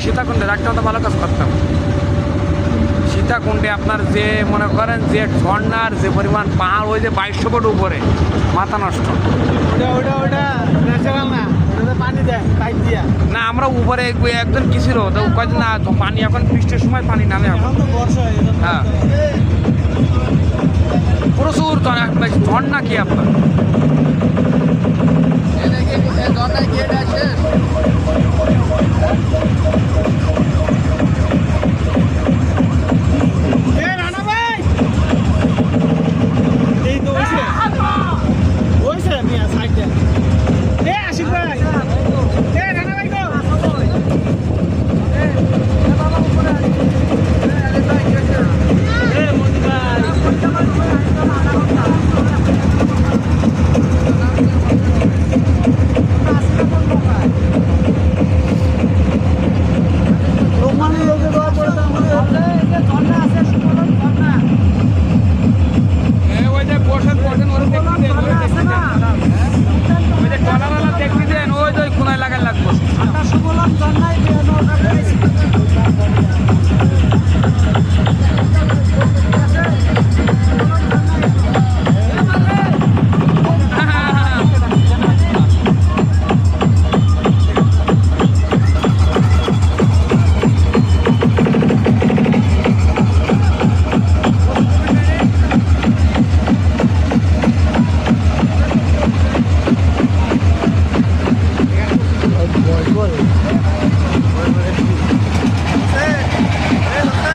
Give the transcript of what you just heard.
সীতাকুণ্ডে একটা তো ভালো কাজ করতাম। সীতাকুণ্ডে আপনার যে মনে করেন যে ঝর্ণার যে পরিমাণ পাহাড়, ওই যে 2200 ফুট উপরে, মাথা নষ্ট। না আমরা উপরে একজন কি ছিল তো কয়েকদিন না, পানি এখন বৃষ্টির সময় পানি নামে এখন। হ্যাঁ প্রচুর ঝর্ণা কি আপনার। ঝর্ণায় গিয়ে